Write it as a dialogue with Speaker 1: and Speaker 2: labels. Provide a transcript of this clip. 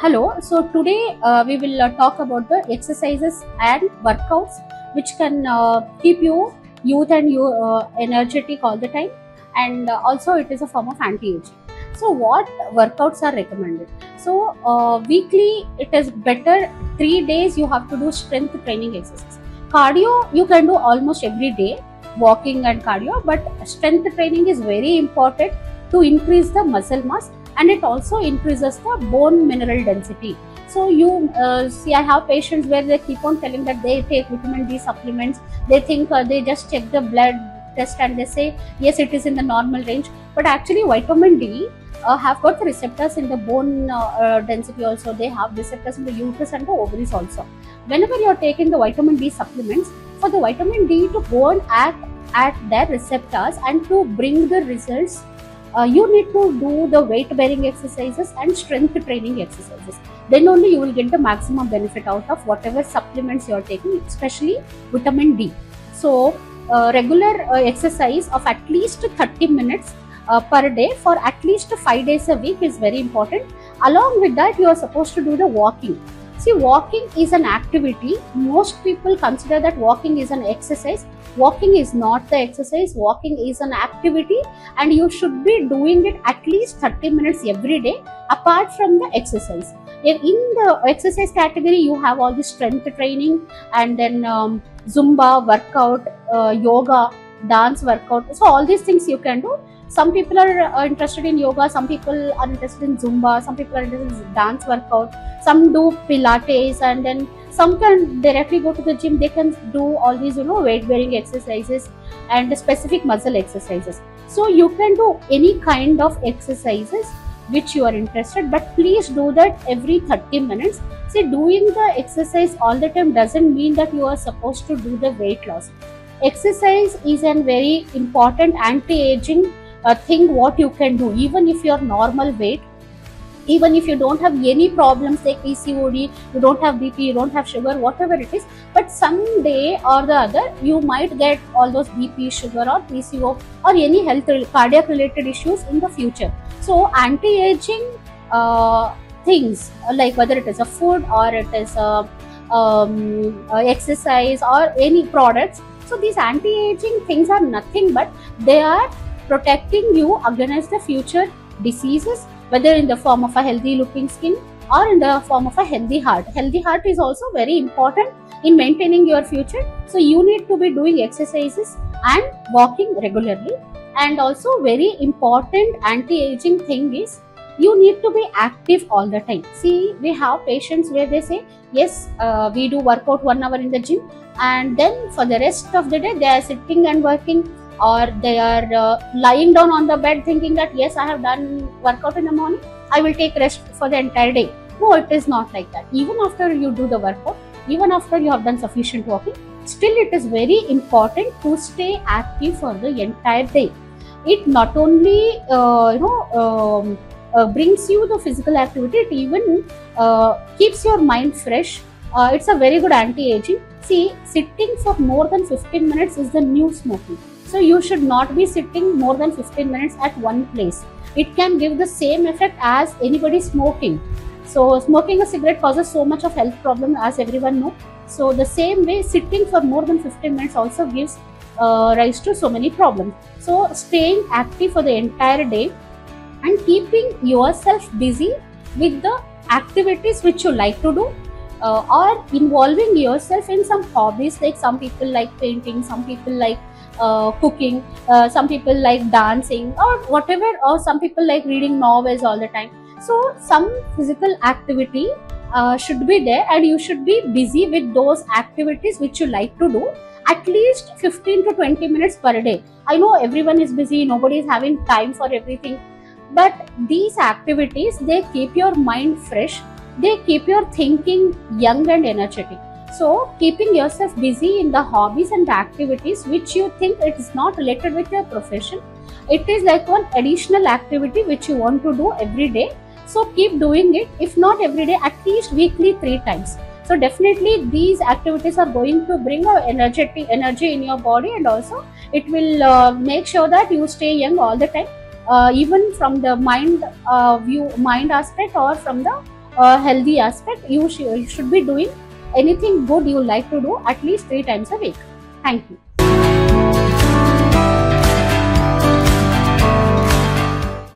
Speaker 1: Hello, so today we will talk about the exercises and workouts which can keep you youth and you energetic all the time, and also it is a form of anti-aging. So what workouts are recommended? So weekly it is better 3 days you have to do strength training exercise. Cardio you can do almost every day, walking and cardio, but strength training is very important to increase the muscle mass, and it also increases the bone mineral density. So you see, I have patients where they keep on telling that they take vitamin D supplements. They think they just check the blood test and they say yes, it is in the normal range, but actually vitamin D have got the receptors in the bone density also. They have receptors in the uterus and the ovaries also. Whenever you are taking the vitamin D supplements, for the vitamin D to go and act at their receptors and to bring the results, you need to do the weight bearing exercises and strength training exercises. Then only you will get the maximum benefit out of whatever supplements you are taking, especially vitamin D. So regular exercise of at least 30 minutes per day for at least 5 days a week is very important. Along with that, you are supposed to do the walking. See, walking is an activity. Most people consider that walking is an exercise. Walking is not the exercise. Walking is an activity, and you should be doing it at least 30 minutes every day apart from the exercise. In the exercise category, you have all the strength training, and then Zumba workout, yoga, dance workout. So all these things you can do. Some people are interested in yoga, some people are interested in Zumba, some people are interested in dance workout, some do Pilates, and then some can directly go to the gym. They can do all these, weight bearing exercises and specific muscle exercises. So you can do any kind of exercises which you are interested, but please do that every 30 minutes. See, doing the exercise all the time doesn't mean that you are supposed to do the weight loss. Exercise is a very important anti-aging thing what you can do, even if you are normal weight, even if you don't have any problems like PCOD, you don't have BP, you don't have sugar, whatever it is, but someday or the other you might get all those BP, sugar or PCO or any health cardiac related issues in the future. So anti-aging things, like whether it is a food or it is a exercise or any products, so these anti-aging things are nothing but they are protecting you against the future diseases, whether in the form of a healthy looking skin or in the form of a healthy heart. Healthy heart is also very important in maintaining your future. So you need to be doing exercises and walking regularly. And also very important anti-aging thing is you need to be active all the time. See, we have patients where they say, yes, we do workout 1 hour in the gym, and then for the rest of the day they are sitting and working, or they are lying down on the bed thinking that yes, I have done workout in the morning, I will take rest for the entire day. No, it is not like that. Even after you do the workout, even after you have done sufficient walking, still it is very important to stay active for the entire day. It not only brings you the physical activity, it even keeps your mind fresh. It's a very good anti-aging. See, sitting for more than 15 minutes is the new smoking. So you should not be sitting more than 15 minutes at one place. It can give the same effect as anybody smoking. So smoking a cigarette causes so much of health problem, as everyone knows. So the same way, sitting for more than 15 minutes also gives rise to so many problems. So staying active for the entire day and keeping yourself busy with the activities which you like to do, or involving yourself in some hobbies, like some people like painting, some people like cooking, some people like dancing or whatever, or some people like reading novels all the time. So some physical activity should be there, and you should be busy with those activities which you like to do at least 15 to 20 minutes per day. I know everyone is busy, nobody is having time for everything, but these activities, they keep your mind fresh, they keep your thinking young and energetic. So keeping yourself busy in the hobbies and the activities which you think it is not related with your profession, it is like one additional activity which you want to do every day. So keep doing it, if not every day, at least weekly 3 times. So definitely these activities are going to bring a energy in your body, and also it will make sure that you stay young all the time, even from the mind aspect, or from the healthy aspect, you should be doing anything good you like to do at least 3 times a week. Thank you.